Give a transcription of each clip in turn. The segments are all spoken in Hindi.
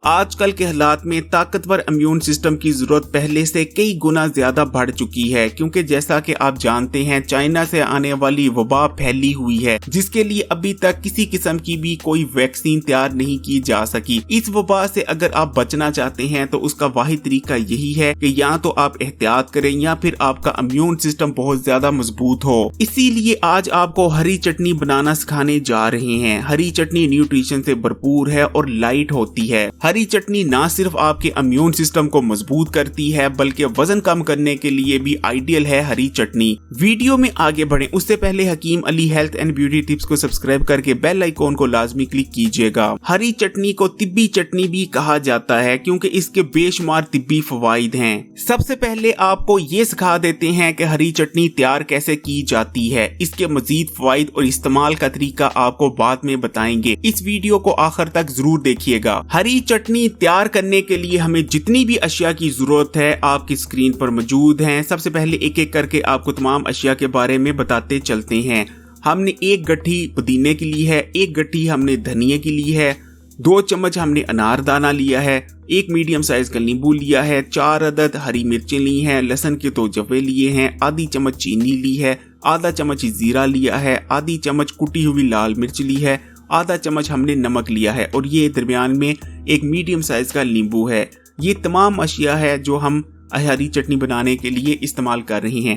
आजकल के हालात में ताकतवर इम्यून सिस्टम की जरूरत पहले से कई गुना ज्यादा बढ़ चुकी है, क्योंकि जैसा कि आप जानते हैं चाइना से आने वाली वबा फैली हुई है, जिसके लिए अभी तक किसी किस्म की भी कोई वैक्सीन तैयार नहीं की जा सकी। इस वबा से अगर आप बचना चाहते हैं तो उसका वाहिद तरीका यही है कि या तो आप एहतियात करें या फिर आपका इम्यून सिस्टम बहुत ज्यादा मजबूत हो। इसीलिए आज आपको हरी चटनी बनाना सिखाने जा रहे हैं। हरी चटनी न्यूट्रिशन से भरपूर है और लाइट होती है। हरी चटनी ना सिर्फ आपके इम्यून सिस्टम को मजबूत करती है बल्कि वजन कम करने के लिए भी आइडियल है हरी चटनी। वीडियो में आगे बढ़ें उससे पहले Hakim Ali health and beauty tips को सब्सक्राइब करके बेल आइकॉन को लाजमी क्लिक कीजिएगा। हरी चटनी को तिब्बी चटनी भी कहा जाता है क्योंकि इसके बेशुमार तिब्बी फवाइद हैं। सबसे पहले आपको ये सिखा देते हैं कि हरी चटनी तैयार कैसे की जाती है। इसके मजीद फवाइद और इस्तेमाल का तरीका आपको बाद में बताएंगे। इस वीडियो को आखिर तक जरूर देखिएगा। हरी चटनी तैयार करने के लिए हमें जितनी भी अशिया की जरूरत है आपकी स्क्रीन पर मौजूद हैं। सबसे पहले एक एक करके आपको तमाम अशिया के बारे में बताते चलते हैं। हमने एक गट्ठी पुदीने की ली है, एक गट्ठी हमने धनिया की ली है, 2 चम्मच हमने अनारदाना लिया है, 1 मीडियम साइज का नींबू लिया है, 4 अदद हरी मिर्चें ली हैं, लहसुन के 2 जवे लिए हैं, आधी चम्मच चीनी ली है, आधा चम्मच जीरा लिया है, आधी चम्मच कुटी हुई लाल मिर्च ली है, आधा चम्मच हमने नमक लिया है और ये दरमियान में एक मीडियम साइज का नींबू है। ये तमाम अशिया है जो हम हरी चटनी बनाने के लिए इस्तेमाल कर रहे हैं।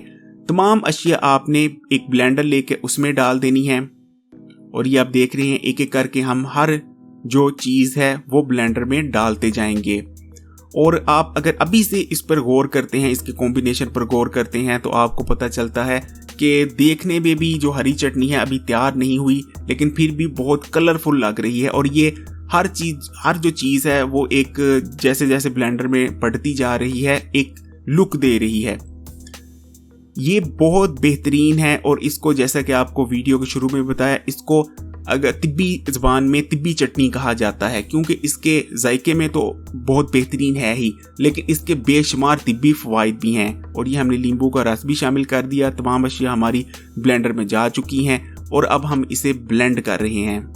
तमाम अशिया आपने एक ब्लेंडर लेके उसमें डाल देनी है और ये आप देख रहे हैं एक एक करके हम हर जो चीज है वो ब्लेंडर में डालते जाएंगे। और आप अगर अभी से इस पर गौर करते हैं, इसके कॉम्बिनेशन पर गौर करते हैं तो आपको पता चलता है कि देखने में भी जो हरी चटनी है अभी तैयार नहीं हुई लेकिन फिर भी बहुत कलरफुल लग रही है। और ये हर जो चीज है वो एक जैसे जैसे ब्लेंडर में पड़ती जा रही है एक लुक दे रही है। ये बहुत बेहतरीन है और इसको जैसा कि आपको वीडियो के शुरू में बताया, इसको अगर तिब्बी ज़बान में तिब्बी चटनी कहा जाता है क्योंकि इसके जायके में तो बहुत बेहतरीन है ही, लेकिन इसके बेशुमार तिब्बी फवाइद भी हैं। और ये हमने नींबू का रस भी शामिल कर दिया। तमाम अशिया हमारी ब्लेंडर में जा चुकी हैं और अब हम इसे ब्लेंड कर रहे हैं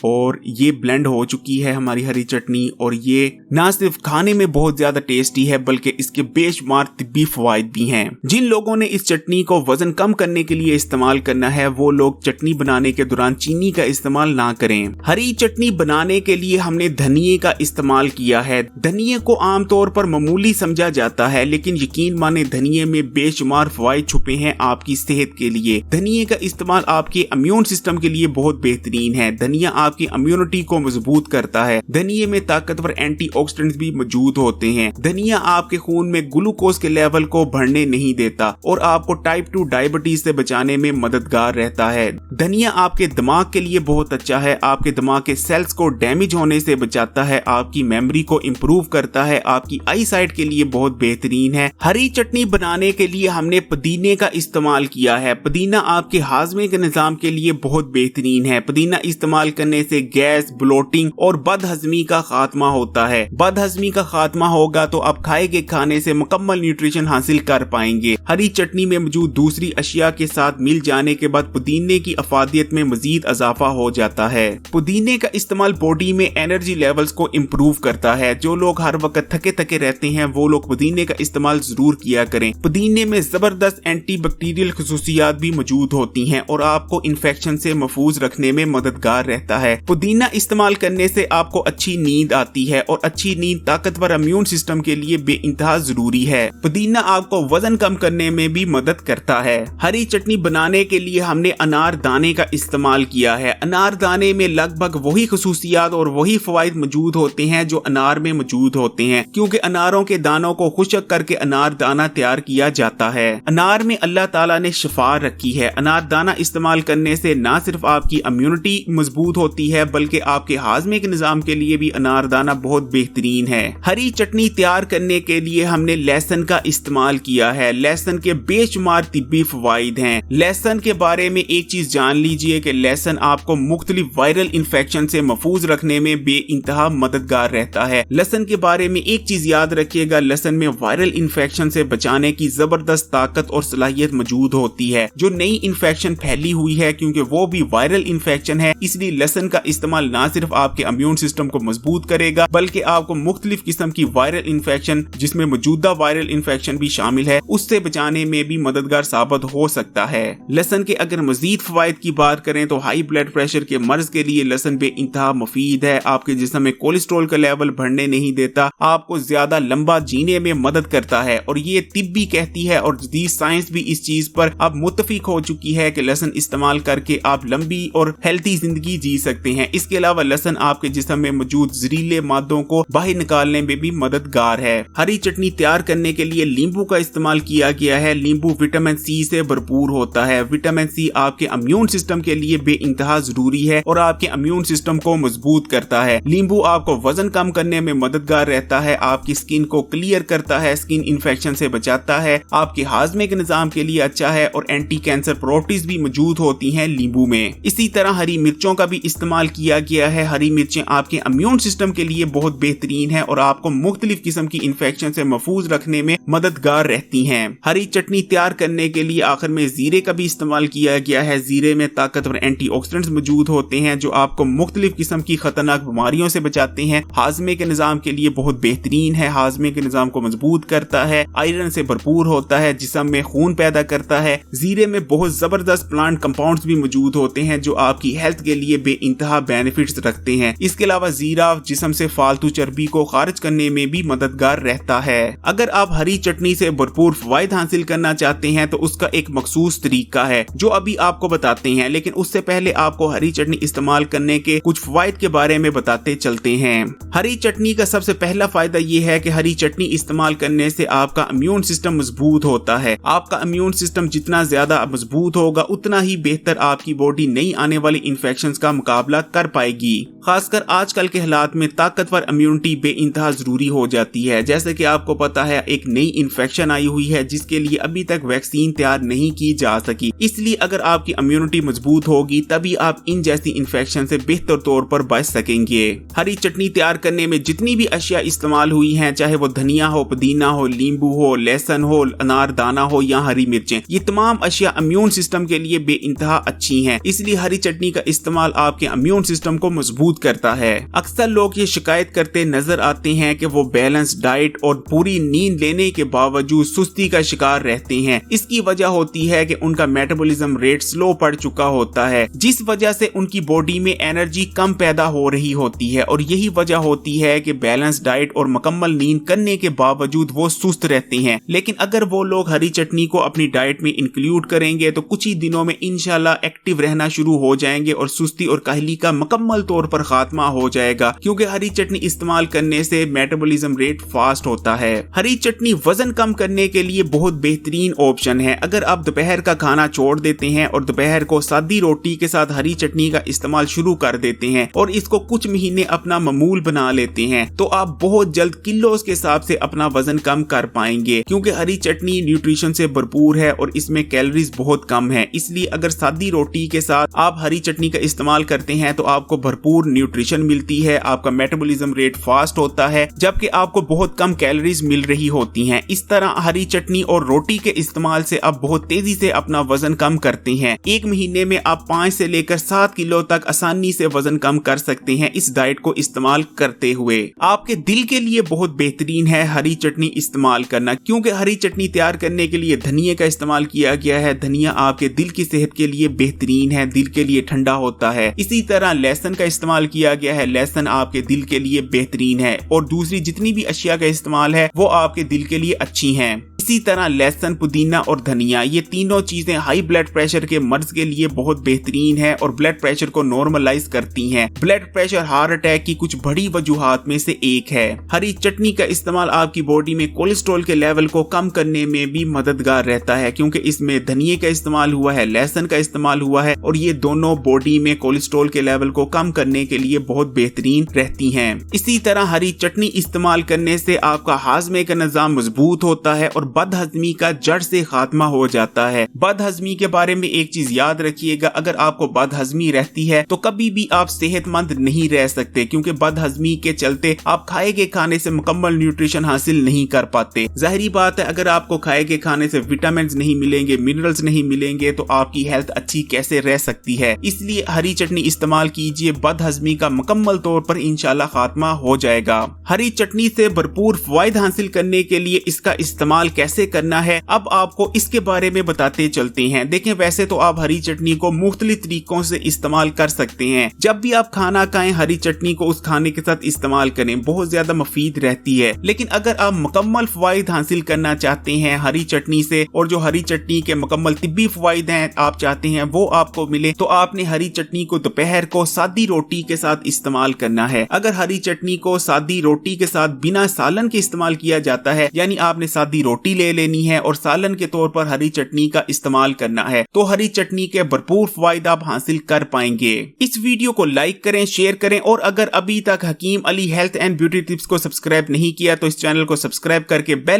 और ये ब्लेंड हो चुकी है हमारी हरी चटनी। और ये ना सिर्फ खाने में बहुत ज्यादा टेस्टी है बल्कि इसके बेशुमार तिब्बी फवाइद भी हैं। जिन लोगों ने इस चटनी को वजन कम करने के लिए इस्तेमाल करना है वो लोग चटनी बनाने के दौरान चीनी का इस्तेमाल ना करें। हरी चटनी बनाने के लिए हमने धनिये का इस्तेमाल किया है। धनिये को आमतौर पर मामूली समझा जाता है लेकिन यकीन माने धनिये में बेशुमार फवाइद छुपे हैं आपकी सेहत के लिए। धनिये का इस्तेमाल आपके इम्यून सिस्टम के लिए बहुत बेहतरीन है। धनिया आपकी इम्यूनिटी को मजबूत करता है। धनिये में ताकतवर एंटीऑक्सीडेंट्स भी मौजूद होते हैं। धनिया आपके खून में ग्लूकोज के लेवल को बढ़ने नहीं देता और आपको टाइप 2 डायबिटीज से बचाने में मददगार रहता है। धनिया आपके दिमाग के लिए बहुत अच्छा है। आपके दिमाग के सेल्स को डैमेज होने से बचाता है, आपकी मेमोरी को इम्प्रूव करता है, आपकी आई साइट के लिए बहुत बेहतरीन है। हरी चटनी बनाने के लिए हमने पुदीने का इस्तेमाल किया है। पुदीना आपके हाजमे के निजाम के लिए बहुत बेहतरीन है। पुदीना इस्तेमाल करने से गैस, ब्लोटिंग और बदहजमी का खात्मा होता है। बदहजमी का खात्मा होगा तो आप खाए के खाने से मुकम्मल न्यूट्रिशन हासिल कर पाएंगे। हरी चटनी में मौजूद दूसरी अशिया के साथ मिल जाने के बाद पुदीने की अफादियत में मजीद इजाफा हो जाता है। पुदीने का इस्तेमाल बॉडी में एनर्जी लेवल्स को इम्प्रूव करता है। जो लोग हर वक्त थके थके रहते हैं वो लोग पुदीने का इस्तेमाल जरूर किया करें। पुदीने में जबरदस्त एंटी बैक्टीरियल खसूसियात भी मौजूद होती हैं और आपको इन्फेक्शन से महफूज रखने में मददगार रहता है। पुदीना इस्तेमाल करने से आपको अच्छी नींद आती है और अच्छी नींद ताकतवर इम्यून सिस्टम के लिए बेइंतहा जरूरी है। पुदीना आपको वजन कम करने में भी मदद करता है। हरी चटनी बनाने के लिए हमने अनार दाने का इस्तेमाल किया है। अनार दाने में लगभग वही खसूसियात और वही फवाइद मौजूद होते हैं जो अनार में मौजूद होते हैं, क्योंकि अनारों के दानों को खुश्क करके अनार दाना तैयार किया जाता है। अनार में अल्लाह ताला ने शिफा रखी है। अनार दाना इस्तेमाल करने से न सिर्फ आपकी इम्यूनिटी मजबूत होती है बल्कि आपके हाजमे के निजाम के लिए भी अनारदाना बहुत बेहतरीन है। हरी चटनी तैयार करने के लिए हमने लहसुन का इस्तेमाल किया है। लहसुन के बेशुमार तिब्बी फवाइद हैं। लहसुन के बारे में एक चीज जान लीजिए कि लहसुन आपको मुख्तलिफ वायरल इन्फेक्शन से महफूज रखने में बेइंतहा मददगार रहता है। लहसुन के बारे में एक चीज याद रखिएगा, लहसुन में वायरल इन्फेक्शन से बचाने की जबरदस्त ताकत और सलाहियत मौजूद होती है। जो नई इन्फेक्शन फैली हुई है क्योंकि वो भी वायरल इन्फेक्शन है, इसलिए लहसुन का इस्तेमाल ना सिर्फ आपके इम्यून सिस्टम को मजबूत करेगा बल्कि आपको मुख्तलिफ किस्म की वायरल इन्फेक्शन, जिसमें मौजूदा वायरल इन्फेक्शन भी शामिल है, उससे बचाने में भी मददगार साबित हो सकता है। लहसुन के अगर मजीद फवायद की बात करें तो हाई ब्लड प्रेशर के मर्ज के लिए लहसुन बेइंतहा मुफीद है। आपके जिस्म में कोलेस्ट्रॉल का लेवल बढ़ने नहीं देता, आपको ज्यादा लंबा जीने में मदद करता है और ये तिब भी कहती है और जदीद साइंस भी इस चीज पर अब मुत्तफिक हो चुकी है कि लहसुन इस्तेमाल करके आप लंबी और हेल्थी जिंदगी जी सकते हैं। इसके अलावा लहसुन आपके जिस्म में मौजूद जहरीले मादों को बाहर निकालने में भी मददगार है। हरी चटनी तैयार करने के लिए नींबू का इस्तेमाल किया गया है। नींबू विटामिन सी से भरपूर होता है। विटामिन सी आपके इम्यून सिस्टम के लिए बेइंतहा जरूरी है और आपके इम्यून सिस्टम को मजबूत करता है। नींबू आपको वजन कम करने में मददगार रहता है, आपकी स्किन को क्लियर करता है, स्किन इन्फेक्शन से बचाता है, आपके हाजमे के निजाम के लिए अच्छा है और एंटी कैंसर प्रॉपर्टीज भी मौजूद होती हैं नींबू में। इसी तरह हरी मिर्चों का भी इस्तेमाल किया गया है। हरी मिर्चें आपके इम्यून सिस्टम के लिए बहुत बेहतरीन है और आपको मुख्तलिफ किस्म की इन्फेक्शन से महफूज रखने में मददगार रहती हैं। हरी चटनी तैयार करने के लिए आखिर में जीरे का भी इस्तेमाल किया गया है। जीरे में ताकतवर एंटीऑक्सीडेंट्स मौजूद होते हैं जो आपको मुख्तलिफ किस्म की खतरनाक बीमारियों से बचाते हैं। हाजमे के निजाम के लिए बहुत बेहतरीन है, हाजमे के निजाम को मजबूत करता है, आयरन से भरपूर होता है, जिस्म में खून पैदा करता है। जीरे में बहुत जबरदस्त प्लांट कंपाउंड्स भी मौजूद होते हैं जो आपकी हेल्थ के लिए बेइंतहा बेनिफिट्स रखते हैं। इसके अलावा जीरा जिस्म से फालतू चर्बी को खारिज करने में भी मददगार रहता है। अगर आप हरी चटनी से भरपूर फवायद हासिल करना चाहते हैं तो उसका एक मखसूस तरीका है जो अभी आपको बताते हैं, लेकिन उससे पहले आपको हरी चटनी इस्तेमाल करने के कुछ फवायद के बारे में बताते चलते हैं। हरी चटनी का सबसे पहला फायदा ये है कि हरी चटनी इस्तेमाल करने से आपका इम्यून सिस्टम मजबूत होता है। आपका इम्यून सिस्टम जितना ज्यादा मजबूत होगा उतना ही बेहतर आपकी बॉडी नई आने वाली इन्फेक्शंस का मुकाबला कर पाएगी। खासकर आजकल के हालात में ताकतवर इम्यूनिटी बेइंतहा जरूरी हो जाती है। जैसे कि आपको पता है एक नई इन्फेक्शन आई हुई है जिसके लिए अभी तक वैक्सीन तैयार नहीं की जा सकी, इसलिए अगर आपकी इम्यूनिटी मजबूत होगी तभी आप इन जैसी इन्फेक्शन से बेहतर तौर पर बच सकेंगे। हरी चटनी तैयार करने में जितनी भी अशिया इस्तेमाल हुई हैं, चाहे वो धनिया हो, पुदीना हो, नींबू हो, लहसुन हो, अनार दाना हो या हरी मिर्चें, ये तमाम अशिया इम्यून सिस्टम के लिए बेइंतहा अच्छी हैं। इसलिए हरी चटनी का इस्तेमाल आपके इम्यून सिस्टम को मजबूत करता है। अक्सर लोग ये शिकायत करते नजर आते हैं कि वो बैलेंस डाइट और पूरी नींद लेने के बावजूद सुस्ती का शिकार रहते हैं। इसकी वजह होती है कि उनका मेटाबॉलिज्म रेट स्लो पड़ चुका होता है, जिस वजह से उनकी बॉडी में एनर्जी कम पैदा हो रही होती है और यही वजह होती है कि बैलेंस डाइट और मुकम्मल नींद करने के बावजूद वो सुस्त रहते हैं। लेकिन अगर वो लोग हरी चटनी को अपनी डाइट में इंक्लूड करेंगे तो कुछ ही दिनों में इंशाल्लाह एक्टिव रहना शुरू हो जाएंगे और सुस्ती और काहली का मुकम्मल तौर पर खात्मा हो जाएगा, क्योंकि हरी चटनी इस्तेमाल करने से मेटाबॉलिज्म रेट फास्ट होता है। हरी चटनी वजन कम करने के लिए बहुत बेहतरीन ऑप्शन है। अगर आप दोपहर का खाना छोड़ देते हैं और दोपहर को सादी रोटी के साथ हरी चटनी का इस्तेमाल शुरू कर देते हैं और इसको कुछ महीने अपना मामूल बना लेते हैं तो आप बहुत जल्द किलोस के हिसाब से अपना वजन कम कर पाएंगे, क्योंकि हरी चटनी न्यूट्रिशन से भरपूर है और इसमें कैलोरीज बहुत कम है। इसलिए अगर सादी रोटी के साथ आप हरी चटनी का इस्तेमाल करते हैं तो आपको भरपूर न्यूट्रिशन मिलती है, आपका मेटाबॉलिज्म रेट फास्ट होता है, जबकि आपको बहुत कम कैलोरीज मिल रही होती हैं। इस तरह हरी चटनी और रोटी के इस्तेमाल से आप बहुत तेजी से अपना वजन कम करते हैं। एक महीने में आप 5 से लेकर 7 किलो तक आसानी से वजन कम कर सकते हैं इस डाइट को इस्तेमाल करते हुए। आपके दिल के लिए बहुत बेहतरीन है हरी चटनी इस्तेमाल करना, क्योंकि हरी चटनी तैयार करने के लिए धनिया का इस्तेमाल किया गया है। धनिया आपके दिल की सेहत के लिए बेहतरीन है, दिल के लिए ठंडा होता है। इसी तरह लहसुन का इस्तेमाल किया गया है। लहसुन आपके दिल के लिए बेहतरीन है और दूसरी जितनी भी अशिया का इस्तेमाल है वो आपके दिल के लिए अच्छी हैं। इसी तरह लहसुन, पुदीना और धनिया, ये तीनों चीजें हाई ब्लड प्रेशर के मर्ज के लिए बहुत बेहतरीन है और ब्लड प्रेशर को नॉर्मलाइज करती हैं। ब्लड प्रेशर हार्ट अटैक की कुछ बड़ी वजूहात में से एक है। हरी चटनी का इस्तेमाल आपकी बॉडी में कोलेस्ट्रॉल के लेवल को कम करने में भी मददगार रहता है, क्योंकि इसमें धनिये का इस्तेमाल हुआ है, लहसुन का इस्तेमाल हुआ है और ये दोनों बॉडी में कोलेस्ट्रॉल के लेवल को कम करने के लिए बहुत बेहतरीन रहती हैं। इसी तरह हरी चटनी इस्तेमाल करने से आपका हाजमे का निजाम मजबूत होता है और बदहजमी का जड़ से खात्मा हो जाता है। बदहजमी के बारे में एक चीज याद रखिएगा, अगर आपको बदहजमी रहती है तो कभी भी आप सेहतमंद नहीं रह सकते, क्योंकि बदहजमी के चलते आप खाए गए खाने से मुकम्मल न्यूट्रिशन हासिल नहीं कर पाते। जाहिर बात है, अगर आपको खाए गए खाने से विटामिन नहीं मिलेंगे, मिनरल्स नहीं मिलेंगे, तो आपकी हेल्थ अच्छी कैसे रह सकती है। इसलिए हरी चटनी इस्तेमाल कीजिए, बदहजमी का मुकम्मल तौर पर इंशाल्लाह खात्मा हो जाएगा। हरी चटनी से भरपूर फायद हासिल करने के लिए इसका इस्तेमाल कैसे करना है, अब आपको इसके बारे में बताते चलते हैं। देखें, वैसे तो आप हरी चटनी को मुख्तलिफ तरीकों से इस्तेमाल कर सकते हैं। जब भी आप खाना खाएं, हरी चटनी को उस खाने के साथ इस्तेमाल करें, बहुत ज्यादा मुफीद रहती है। लेकिन अगर आप मुकम्मल फायद हासिल करना चाहते हैं हरी चटनी से, और जो हरी चटनी के मुकम्मल तिब्बी फायदे हैं आप चाहते हैं वो आपको मिले, तो आपने हरी चटनी को दोपहर को सादी रोटी के साथ इस्तेमाल करना है। अगर हरी चटनी को सादी रोटी के साथ बिना सालन के इस्तेमाल किया जाता है, यानी आपने सादी रोटी ले लेनी है और सालन के तौर पर हरी चटनी का इस्तेमाल करना है, तो हरी चटनी के भरपूर फायदा आप हासिल कर पाएंगे। इस वीडियो को लाइक करें, शेयर करें, और अगर अभी तक Hakim Ali health and beauty tips को सब्सक्राइब नहीं किया तो इस चैनल को सब्सक्राइब करके बेल